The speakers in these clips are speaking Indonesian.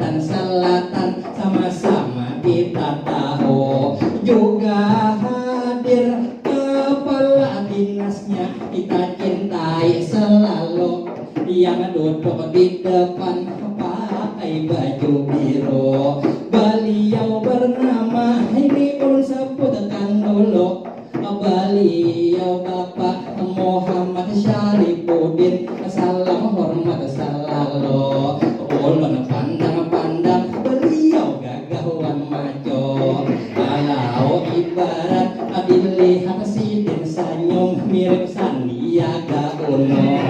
dan selatan sama-sama kita tahu. Juga hadir kepala dinasnya kita cintai selalu, yang duduk di depan pakai baju biru. Beliau bernama, ini ulun sebutkan dulu, beliau Bapak Muhammad Syarifuddin. Salam hormat selalu. Ulun pandang-pandang beliau gagahuan maju. Kalau ibarat dilihat sidin senyum mirip Sandiaga Uno.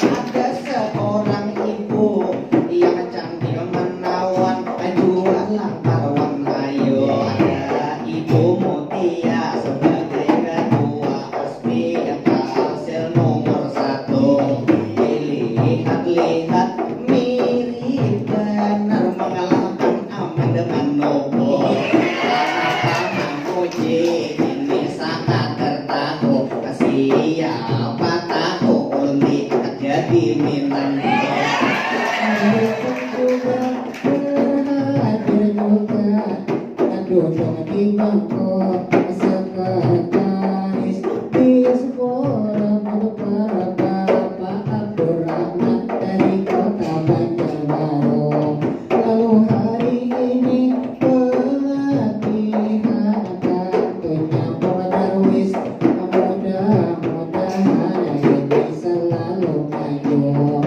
Ada seorang ibu yang cantik menawan, jualan parwan ayu. Ada ibu Mutia sebagai ketua ASPI yang hasil nomor 1. Dilihat-lihat mirip benar mengalahkan amandemen Nobel. Karena memuji ini sangat tertahu, siapa tahu ulun jadi minang. Duduk di bangku sekretaris di sekolah untuk para bapak Abdurrahman dari kota Banjarbaru. Lalu hari ini pelatihan tentunya Darwis, mudah-mudahan ini selalu maju.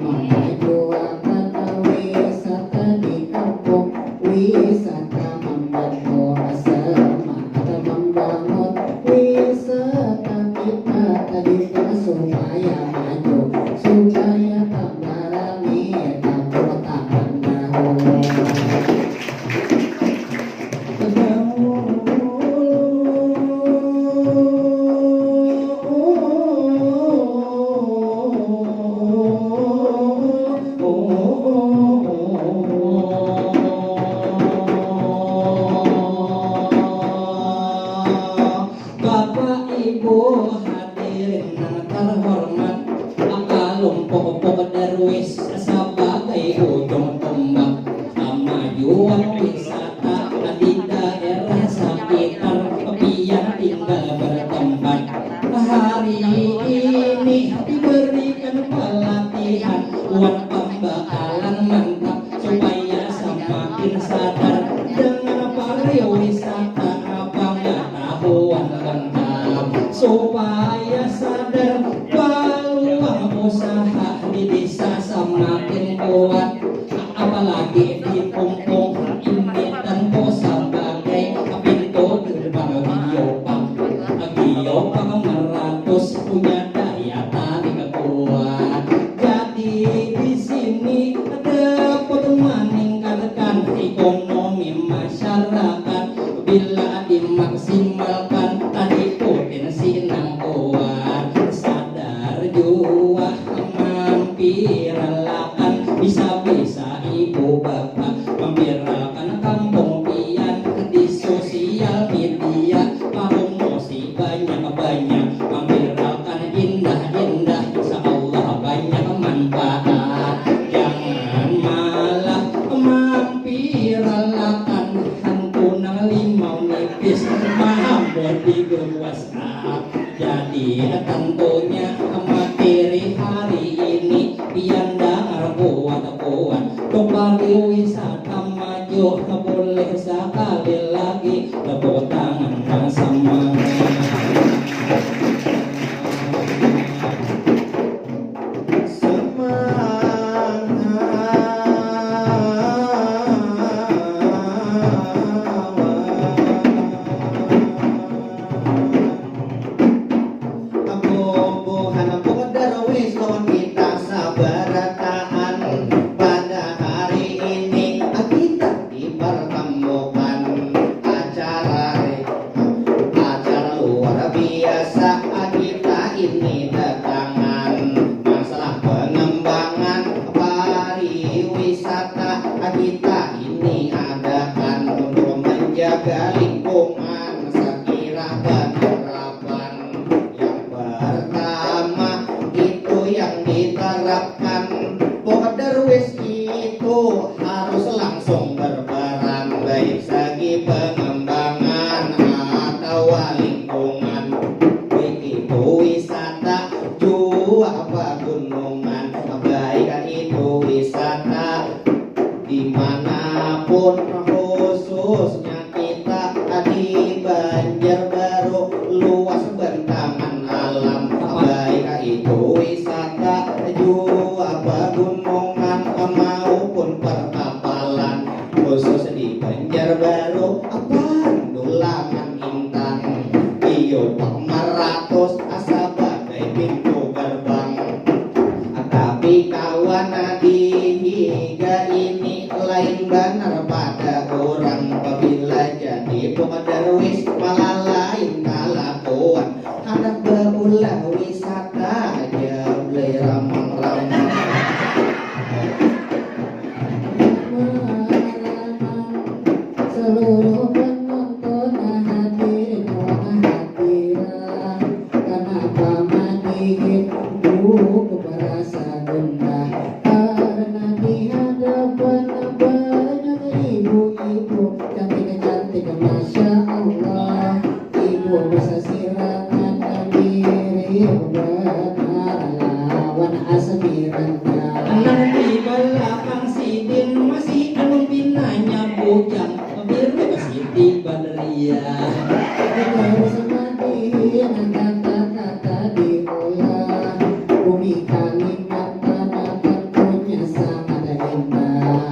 Maju akan wisata di kampung, wisata membangun semangat membangun wisata kita tadi supaya maju, supaya tambah rame kampung taman dahulu. Bapak Ibu hadirin terhormat, kelompok Darwis sebagai ujung tombak kemajuan wisata di daerah sekitar pian tinggal bertempat. Hari ini diberikan pelatihan buat pembekalan mantap supaya semakin sadar dengan pariwisata pengetahuan lengkap, supaya sadar peluang usaha di desa semakin kuat. Apalagi di Pungpung ini tentu sebagai pintu gerbang Giopang meratus punya daya tarik kuat. Jadi di sini dapat meningkatkan ekonomi masyarakat bila dimaksimalkan tadi potensi yang kuat. Sadar jua mampiralakan, bisa-bisa ibu bapak mampiralakan kampung pian di sosial media. Promosi banyak-banyak, mampiralakan indah-indah, insya Allah banyak manfaat. Jangan malah mampiralakan hantu nang limau nipis, maham di berwasap. Jadi tentunya materi hari ini pian dengar kuat-kuat untuk pariwisata maju. Boleh sekali lagi tepuk tangan yang semangat. Acara luar biasa. wisata dimanapun, khususnya kita di Banjarbaru, luas bentangan alam, baik itu wisata jua pegunungan maupun perkapalan, khusus di Banjarbaru Pandulangan Intan iyo Meratus sebagai pintu gerbang. Tapi kawan hingga ini lain benar pada orang, apabila jadi pengadarwis malah lain kelakuan, hendak berulah wisata aja beli ramang-ramang. Seluruh penonton hadirin hadirat, kenapa mandi buku berasa gundah, karena di hadapan banyak ibu-ibu cantik-cantik, masya Allah, ibu bersasirangan diri benar lawan asmiranda. Anak di belakang sidin masih anu binanya bujang biru masih di Badria. Terus madiin kata-kata diolah, bumi Kalimantan tentunya sangat indah,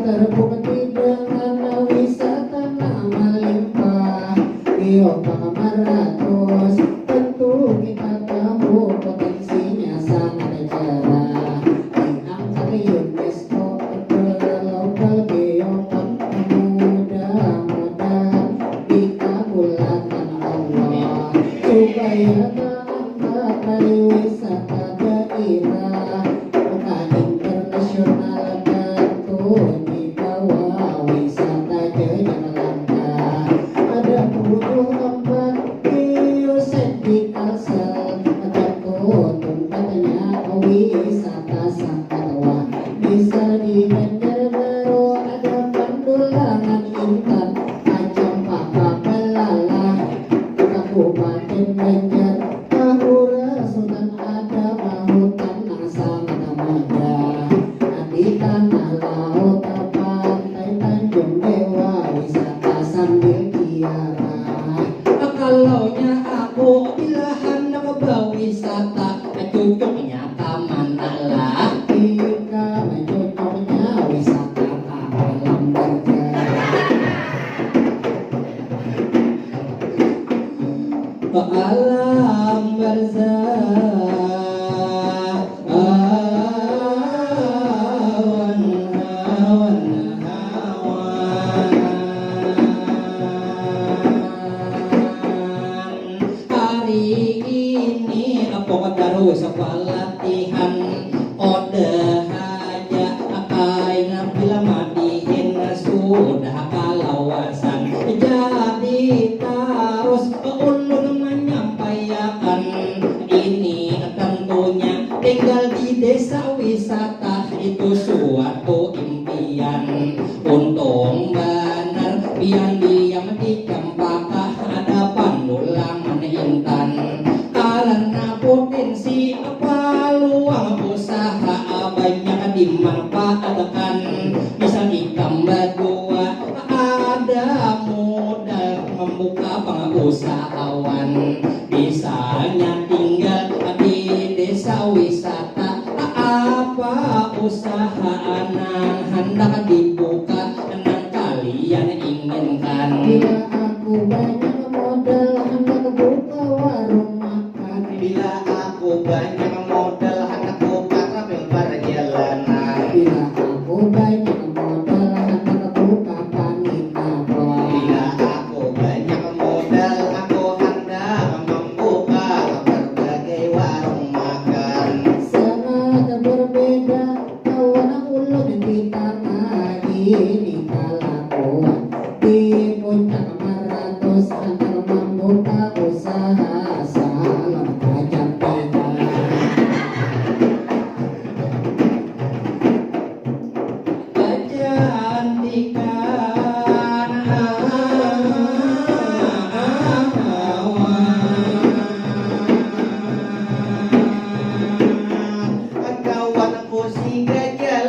terbukti dengan wisata nama limpah di Meratus. Tentu kita tahu potensinya sangat cerah, diangkat UNESCO global biopan, mudah-mudahan dikabulkan Allah, supaya mengangkat pariwisata daerah bukan internasional, tentu di bawah wisata Jaya Langka. Ada 74 Yusen di Kalsel, tentu tempatnya wisata sangat wah. Bisa di Banjarbaru ada Pandulangan Intan, Ajang Papa Pelalah, Kabupaten Banjar, Tahura Sultan ada Mahutan yang sangat megah, di tanah laut pantai Tanjung Dewa wisata sambil kiara. Kalaunya aku bilahan nak berwisata, cocoknya ke mana lah? Jika mencocoknya wisata ke alam Banjar. Ke alam barzah, awan, awan, awan. Hari ini aku terus pelatihan ode aja akai bila madihin sudah kalawasan, jadi terus ulun menyampaikan ini tentunya tinggal di desa wisata itu suatu impian. Untung benar biang diam di Cempaka ada Pandulangan Intan, karena potensi peluang usaha banyak dimanfaatkan, bisa ditambah dua ada modal membuka pengusahawan, bisanya tinggal di desa wisata. Apa usaha nang hendak dibuka nang kalian inginkan? Bila aku banyak modal hendak buka warung makan, Bila aku banyak modal hendak buka travel perjalanan. bila aku banyak modal hendak buka penginapan, Bila aku banyak modal aku hendak membuka berbagai warung makan. sangat berbeda kawan ulun di tanah ini kelakuan, di puncak Meratus hendak membuka usaha salam kecantikan. Kecantikan Kawanku si gajah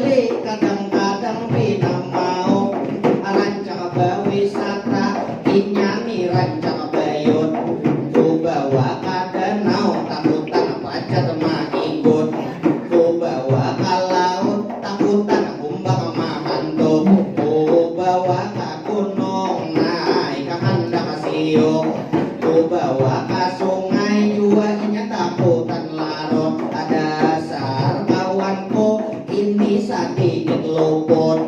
bisa dikit luput.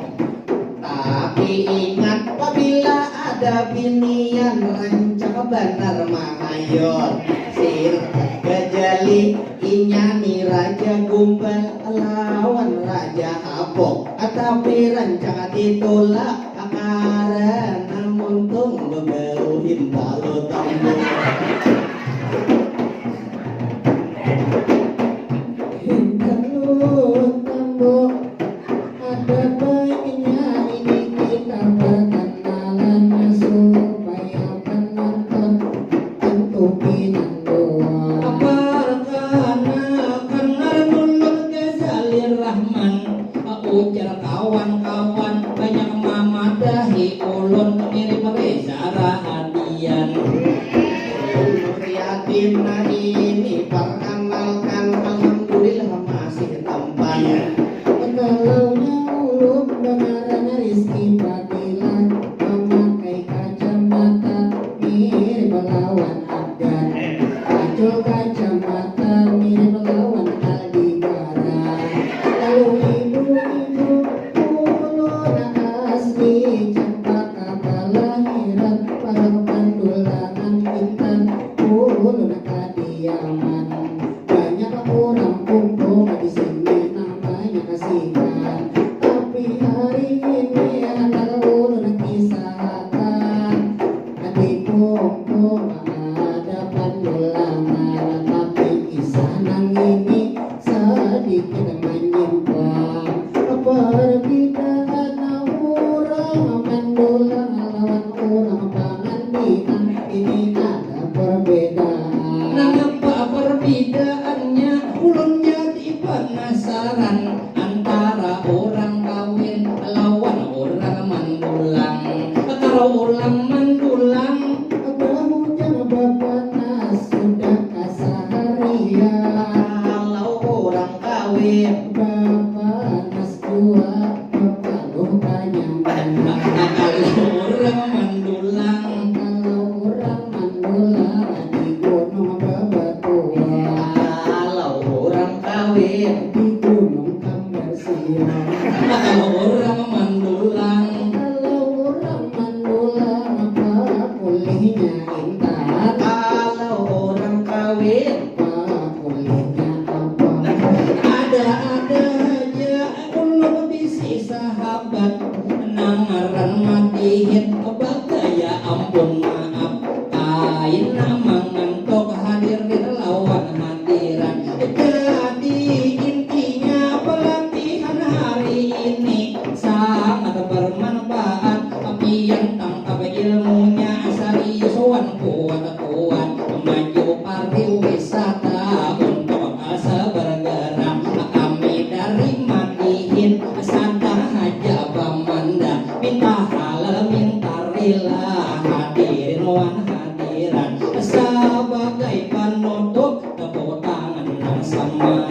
Tapi ingat apabila ada binian rancang benar mahayot. Sir gajali inyani raja gumbal lawan raja hapok. Tapi rancang ditolak akaran namun tung beberuhin balu tambung. Ada baiknya ini kita berkenalan supaya penonton tentu pinang doa. Aparkana kanar mulut kezalir rahman. Ujar kawan-kawan banyak mamadahi ulun mirip Reza Rahadian. Yatim ini perkenalkan alhamdulillah masih tampan. Kalau nyuluk benaran Rizky Fadilah memakai kacamata mirip lawan Afgan. Kacau kacamata mirip lawan Aldebaran. Lalu ibu-ibu ulun asli cempaka kelahiran para pendulangan intan ulun kadiaman. Banyak orang kumpul di sini namanya kasihan. Tapi hari ini anak ulun kisahkan. Hati kumpul ada pendulangan. Tapi kisah nang ini sedikit menyimpang. Perbedaan orang mendulang lawan orang pengandikan ini ada perbedaan. Nangapa perbedaannya? Ulun jadi penasaran antara orang kawin lawan orang mandulang. Kalau orang mandulang Hujan berpanas sudah kasaharian. Kalau orang kawin Berpanas jua berpaluh kanyaman. kalau orang mandulang Kalau orang mandulang di gunung bebatuan. kalau orang kawin Di gunung Kembar Siang. kalau orang mandulang Kalau orang mandulang apa pulihnya intan. kalau orang kawin Apa pulihnya apa? ada aja ulun bisi sahabat nangaran matihin bagaya ampun maaf kain nama ngantok hadir di lawan hadiran. Jadi intinya pelatihan hari ini sangat bermanfaat. Pian tangkap ilmunya serius wan kuat maju pariwisata untuk asa bergerak. Kami dari Madihin sadar haja bamanda minta halal minta rela hadirin wan hadiran sebagai penutup tepuk tangan yang sama.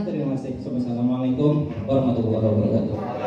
Terima kasih. Assalamualaikum warahmatullahi wabarakatuh.